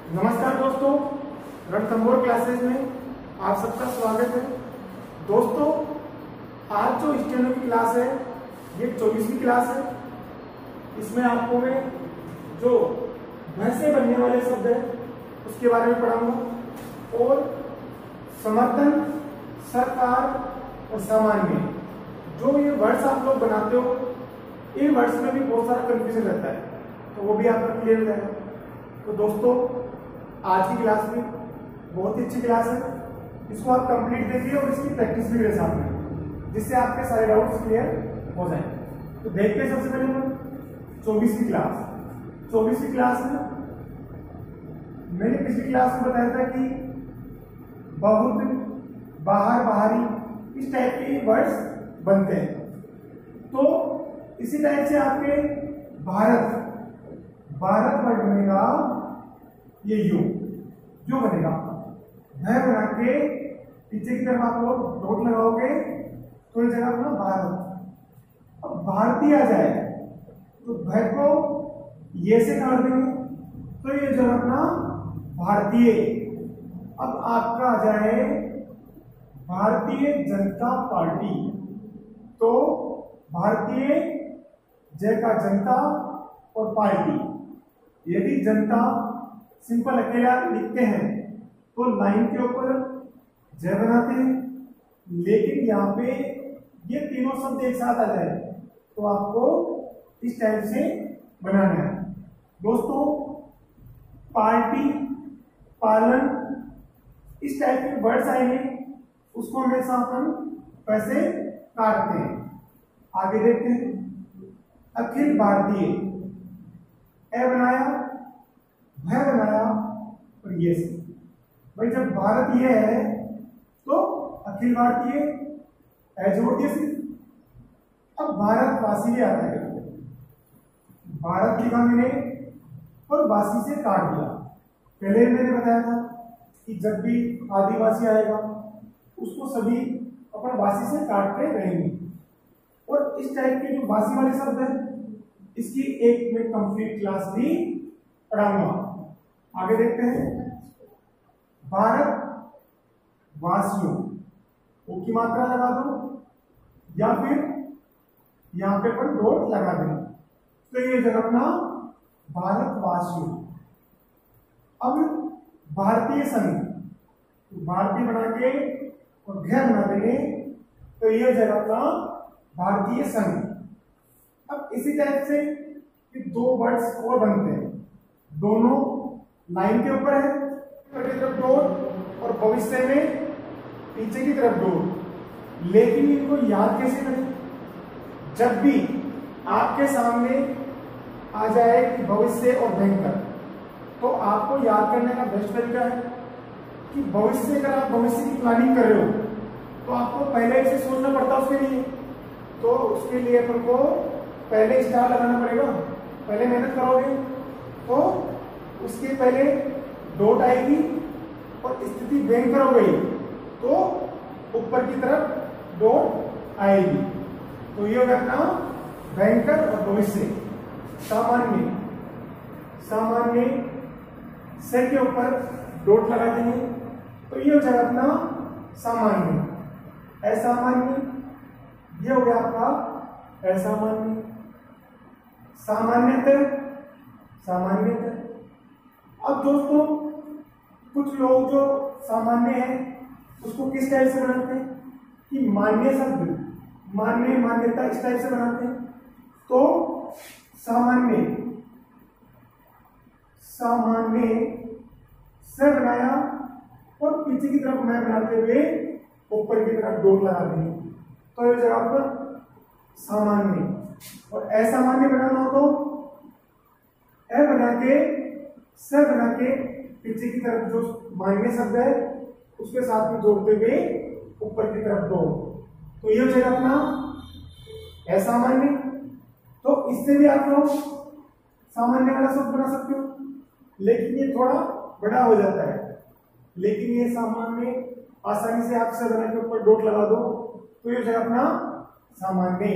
नमस्कार दोस्तों, रणथंभौर क्लासेस में आप सबका स्वागत है। दोस्तों, आज जो स्टेनो की क्लास है ये 24वीं क्लास है। इसमें आपको मैं जो भ से बनने वाले शब्द है उसके बारे में पढ़ाऊंगा और समर्थन, सरकार और सामान्य, जो ये वर्ड्स आप लोग बनाते हो, इन वर्ड्स में भी बहुत सारा कंफ्यूजन रहता है, तो वो भी आपका क्लियर हो जाएगा। तो दोस्तों, आज की क्लास भी बहुत ही अच्छी क्लास है, इसको आप कंप्लीट देखिए और इसकी प्रैक्टिस भी मेरे साथ में, जिससे आपके सारे डाउट्स क्लियर हो जाएंगे। तो देखते हैं सबसे पहले हम 24वीं क्लास। 24वीं क्लास में मैंने पिछली क्लास में बताया था कि बहुत, बाहर, बाहरी, इस टाइप के वर्ड्स बनते हैं। तो इसी टाइप से आपके भारत वर्ड बनेगा ये यू बनेगा। वह बना के पीछे की तरफ आप लोग डॉट लगाओगे तो ये जगह अपना भारत। अब भारतीय आ जाए तो भय को ये से काट देंगे तो ये जगह अपना भारतीय। अब आपका आ जाए भारतीय जनता पार्टी, तो भारतीय जय का जनता और पार्टी। यदि जनता सिंपल अकेला लिखते हैं तो लाइन के ऊपर जय बनाते हैं, लेकिन यहाँ पे ये तीनों शब्द एक साथ आ जाए तो आपको इस टाइप से बनाना है। दोस्तों, पार्टी, पालन, इस टाइप के वर्ड्स आएंगे, उसको हमेशा अपन पैसे काटते हैं। आगे देखते हैं, अखिल भारतीय, ए बनाया, भय बनाया और ये से। भाई जब भारत ये है तो अखिल भारतीय ए जोड़ दिए सिर्फ। अब भारतवासी आता है, भारत लिखा मैंने और वासी से काट दिया। पहले मैंने बताया था कि जब भी आदिवासी आएगा उसको सभी अपन वासी से काटते रहेंगे। और इस टाइप के जो वासी वाले शब्द है इसकी एक में कंप्लीट क्लास भी पढ़ाऊंगा। आगे देखते हैं, भारत वासियों, ओ की मात्रा लगा दो या फिर यहां पे पर डॉट लगा दें तो ये जगह अपना भारतवासियों। अब भारतीय संघ, तो भारतीय बना के और घर बना देंगे तो ये जगह अपना भारतीय संघ। अब इसी टाइप से दो वर्ड्स और बनते हैं, दोनों लाइन के ऊपर है, की तरफ डॉट और भविष्य में पीछे की तरफ डॉट। लेकिन इनको याद कैसे करें? जब भी आपके सामने आ जाए कि भविष्य और भयंकर, तो आपको याद करने का बेस्ट तरीका है कि भविष्य, अगर आप भविष्य की प्लानिंग कर रहे हो तो आपको पहले इसे सोचना पड़ता है उसके लिए। तो उसके लिए अपन को पहले स्टार लगाना पड़ेगा, पहले मेहनत करोगे तो उसके पहले डॉट आएगी और स्थिति भयंकर हो गई तो ऊपर की तरफ डॉट आएगी। तो ये हो जाता भयंकर और भविष्य। सामान्य, सामान्य से के ऊपर डॉट लगा देंगे तो ये हो जाएगा अपना सामान्य। असामान्य, ये हो गया आपका असामान्य। सामान्यतः, सामान्यतः। अब दोस्तों, कुछ लोग जो सामान्य है उसको किस टाइप से बनाते हैं कि मान्य शब्द, मान्य, मान्यता, इस टाइप से बनाते हैं। तो सामान्य, सामान्य से बनाया और पीछे की तरफ मैं बनाते हुए ऊपर की तरफ डॉट लगा देंगे तो ये जगह पर सामान्य। और असामान्य बनाना हो तो ए बना के, से बना के पीछे की तरफ जो मान्य शब्द है उसके साथ में जोड़ते हुए ऊपर की तरफ दो, तो ये हो जाएगा अपना असामान्य। तो इससे भी आप लोग सामान्य वाला शब्द बना सकते हो, लेकिन ये थोड़ा बड़ा हो जाता है। लेकिन ये सामान्य आसानी से आप से बना के ऊपर डॉट लगा दो तो ये हो जाएगा अपना सामान्य।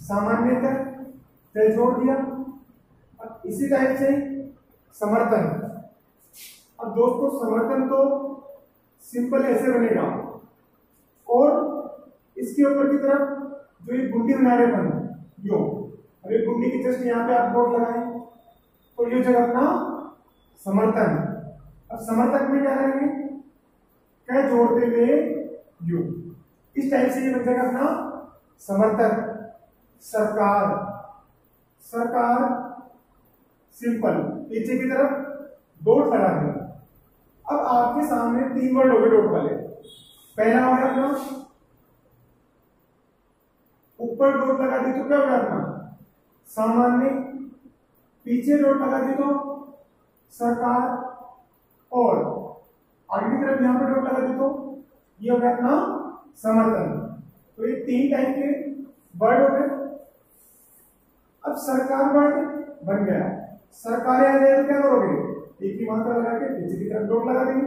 सामान्य तक जोड़ दिया। अब इसी टाइप से समर्थन, अब दोस्तों समर्थन तो सिंपल ऐसे बनेगा, और इसके ऊपर की तरफ जो ये गुंडी बना रहे अपन यो, अब ये गुंडी की जस्ट यहाँ पे आप डॉट लगाएं तो ये जगह अपना समर्थन। अब समर्थक में क्या करेंगे, क्या जोड़ते हुए यू, इस टाइप से ये बन जाएगा अपना समर्थक। सरकार, सरकार सिंपल, पीछे की तरफ डॉट लगा देंगे। अब आपके सामने 3 वर्ड हो गए डॉट वाले। पहला हो गया अपना, ऊपर डॉट लगा दी तो क्या हो गया अपना सामान्य, पीछे डॉट लगा दी तो सरकार, और आगे की तरफ यहां पर डॉट लगा दी तो ये हो गया अपना समर्थन। तो ये 3 टाइप के वर्ड हो गए। अब सरकार वर्ड बन गया, सरकार आ जाए तो क्या करोगे, एक ही मात्रा लगा के पीछे की तरफ डॉट लगा देंगे।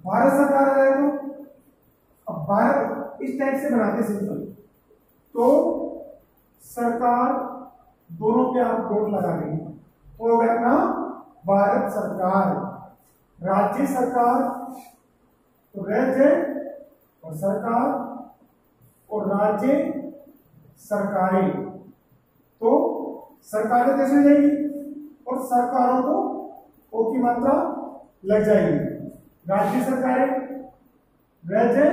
भारत सरकार आ जाए तो, अब भारत इस टाइप से बनाते सिंपल, तो सरकार दोनों पे आप डॉट लगा देंगे तो हो गया अपना भारत सरकार। राज्य सरकार तो राज्य और सरकार, और राज्य सरकारें तो सरकारें कैसे जाएगी, और सरकारों को ओ की मात्रा लग जाएगी। राज्य सरकारें, राज्य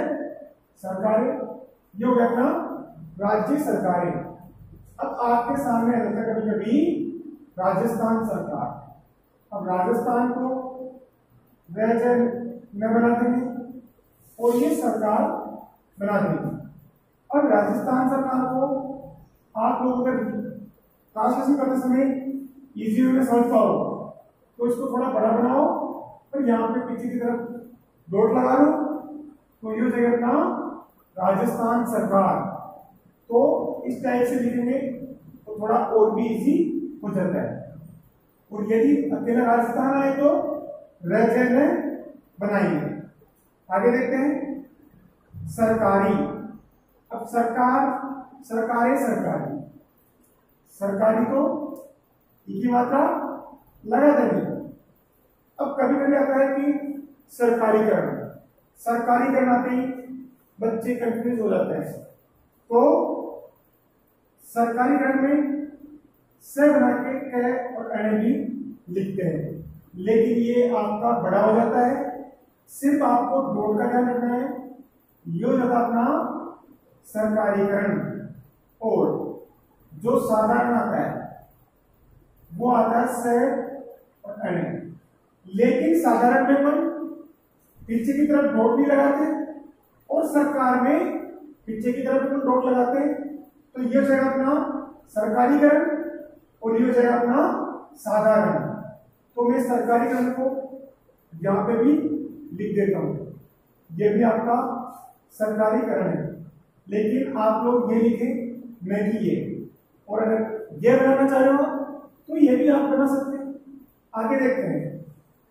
सरकारें, ये हो गया अपना राज्य सरकारें। अब आपके सामने रहता है कभी कभी राजस्थान सरकार। अब राजस्थान को राज्य न बना देंगे और ये सरकार बना देंगे। अब राजस्थान सरकार को आप लोगों का ट्रांसलेशन करते समय इजी वे में समझ पाओ तो इसको थोड़ा बड़ा बनाओ और यहाँ पे पीछे की तरफ डॉट लगा लो तो ये हो जाएगा अपना राजस्थान सरकार। तो इस टाइप से लिखेंगे तो थोड़ा और भी इजी हो जाता है। और यदि अकेला राजस्थान आए तो राज्य में बनाएंगे। आगे देखते हैं सरकारी। अब सरकार, सरकारें, सरकारी, सरकारी तो एक ही मात्रा लगा देंगे। अब कभी कभी आता है कि सरकारीकरण, सरकारीकरण आते ही बच्चे कंफ्यूज हो जाते हैं। तो सरकारीकरण में स बना के क और अण भी लिखते हैं, लेकिन ये आपका बड़ा हो जाता है। सिर्फ आपको डॉट का ध्यान रखना है। ये हो जाता अपना सरकारीकरण। और जो साधारण आता है वो आता है स और अण, लेकिन साधारण में अपन पीछे की तरफ डॉट भी लगाते और सरकार में पीछे की तरफ अपन डॉट लगाते। तो ये हो जाएगा अपना सरकारीकरण और ये हो जाएगा अपना साधारण। तो मैं सरकारीकरण को यहां पे भी लिख देता हूं, ये भी आपका सरकारीकरण है। लेकिन आप लोग ये लिखें मैं कि ये, और अगर ये बनाना चाह रहे हो तो ये भी आप बना सकते हैं। आगे देखते हैं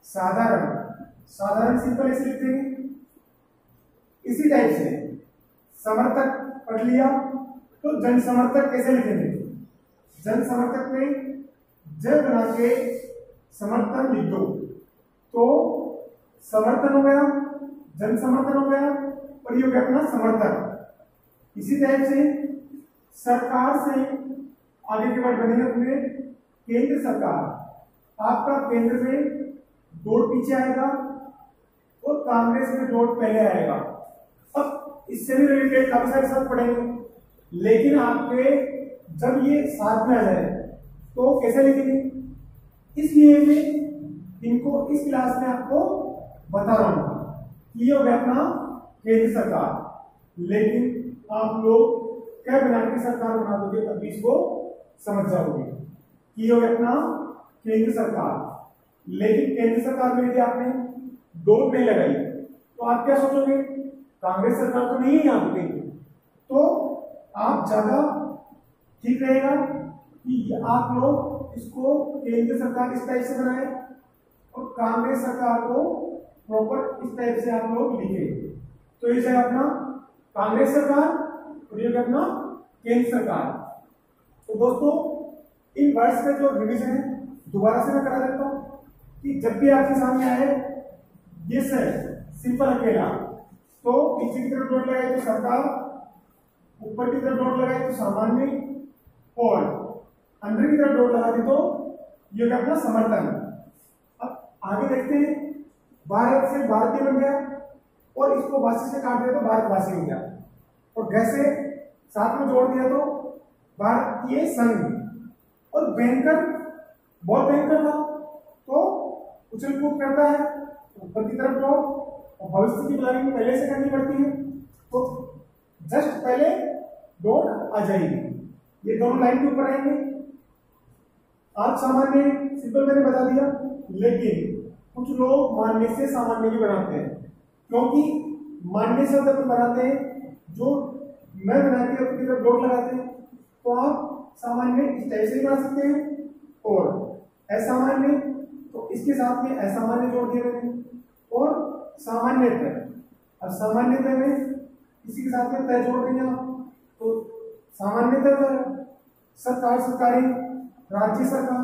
साधारण। साधारण सिंपल ऐसे लिखते हैं। इसी टाइप से समर्थक पढ़ लिया तो जन समर्थक कैसे लिखेंगे, जन समर्थक में ज बना के समर्थन लिख दो तो समर्थन हो गया, जन समर्थन हो गया और ये हो गया अपना समर्थक। इसी टाइप से सरकार से आगे के बाद बनेगा अपने केंद्र सरकार। आपका केंद्र में डॉट पीछे आएगा और कांग्रेस में डॉट पहले आएगा। अब इससे भी रिलेटेड काफी सारे शब्द पढ़ेंगे, लेकिन आपके जब ये साथ में आ जाए तो कैसे लिखेंगे, इसलिए मैं इनको इस क्लास में आपको बता रहा हूं कि ये हो गया अपना केंद्र सरकार। लेकिन आप लोग क्या बना के सरकार बना दोगे तब इसको समझ जाओगे कि ये हो गया अपना केंद्र सरकार। लेकिन केंद्र सरकार में यदि आपने डॉट नहीं लगाई तो आप क्या सोचोगे, कांग्रेस सरकार तो नहीं है यहाँ पे कहीं, तो आप ज्यादा ठीक रहेगा कि आप लोग इसको केंद्र सरकार इस टाइप से बनाए और कांग्रेस सरकार को प्रॉपर इस टाइप से आप लोग लिखे। तो ये है अपना कांग्रेस सरकार और ये अपना केंद्र सरकार। तो दोस्तों इन वर्ड्स का जो रिवीजन है दोबारा से मैं करा देता हूं। कि जब भी आपके सामने आए ये सर सिंपल अकेला, तो पीछे की तरफ डॉट लगाए तो सरकार, ऊपर की तरफ डॉट लगाए तो सामान्य, और अंदर की तरफ डॉट लगा दी तो ये क्या अपना समर्थन। अब आगे देखते हैं, भारत से भारतीय बन गया और इसको वासी से काट दिया तो भारतवासी हो गया, और जैसे साथ में जोड़ दिया तो भारतीय संघ। और बैंकर बहुत बैंकर था तो उछल कूद करता है, ऊपर की तरफ डॉट, और भविष्य की प्लानिंग पहले से करनी पड़ती है तो जस्ट पहले डॉट आ जाएगी, ये दोनों लाइन के ऊपर आएंगे। आज सामान्य सिंपल मैंने बता दिया, लेकिन कुछ लोग मान्य से सामान्य भी बनाते हैं, क्योंकि मान्य से जब बनाते हैं जो मैं बनाती हूँ तो डॉट लगाते हैं, तो आप सामान्य इस टाइप से बना सकते हैं, और असामान्य तो इसके साथ में असामान्य जोड़ दिए मैंने, और सामान्यतः, अब सामान्यतः में इसी के साथ में तय जोड़ देंगे आप, तो सामान्यतः सरकार, सरकारी, राज्य सरकार,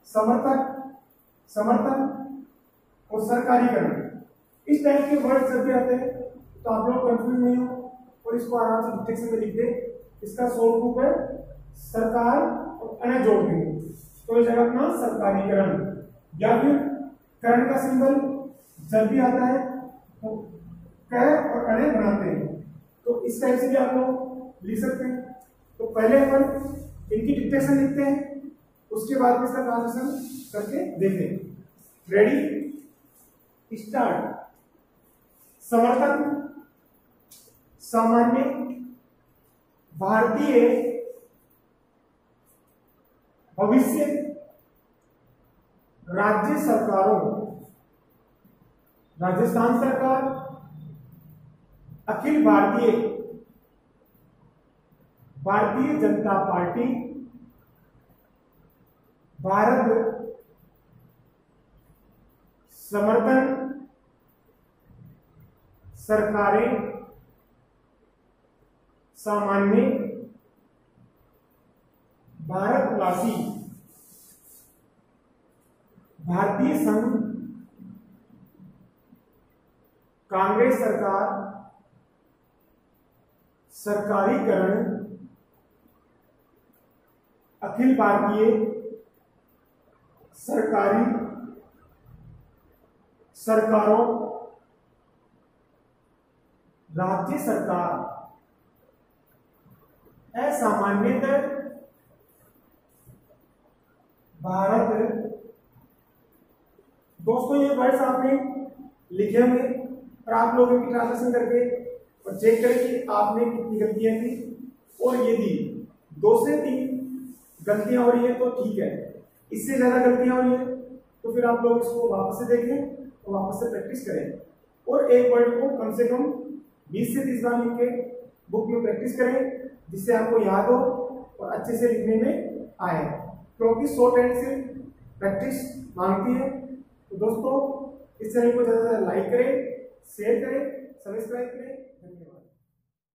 समर्थक, समर्थन और सरकारीकरण, इस टाइप के वर्ड जब भी आते हैं तो आप लोग कंफ्यूज नहीं हो, और इसको आराम से डिटेक्शन में लिख दे। इसका शॉर्ट रूप है सरकार और अन्य जोड़ देंगे तो इस जगह अपना सरकारीकरण, या फिर करण का सिंबल जब भी आता है तो क और अणे बनाते हैं, तो इस टाइप से भी आप लोग लिख सकते हैं। तो पहले अपन इनकी डिक्टेशन लिखते हैं, उसके बाद इसका ट्रांसलेशन करके देखें। Ready, start. समर्थन, सामान्य, भारतीय, भविष्य, राज्य सरकारों, राजस्थान सरकार, अखिल भारतीय, भारतीय जनता पार्टी, भारत, समर्थन, सरकारें, सामान्य, भारतवासी, भारतीय संघ, कांग्रेस सरकार, सरकारीकरण, अखिल भारतीय, सरकारी, सरकारों, राज्य सरकार, असामान्यतः, भारत। दोस्तों ये वर्ड्स आपने लिखे होंगे और आप लोगों की ट्रांसलेशन करके और चेक करें कि आपने कितनी गलतियां की, और यदि 2 से 3 गलतियां हो रही है तो ठीक है, इससे ज्यादा गलतियां हो रही है तो फिर आप लोग इसको वापस से देखें और वापस से प्रैक्टिस करें, और एक वर्ड को कम से कम 20 से 30 बार लिख के बुक में प्रैक्टिस करें, जिससे आपको याद हो और अच्छे से लिखने में आए, क्योंकि शॉर्ट हैंड से प्रैक्टिस मांगती है। तो दोस्तों इस चैनल को ज़्यादा से ज़्यादा लाइक करें, शेयर करें, सब्सक्राइब करें।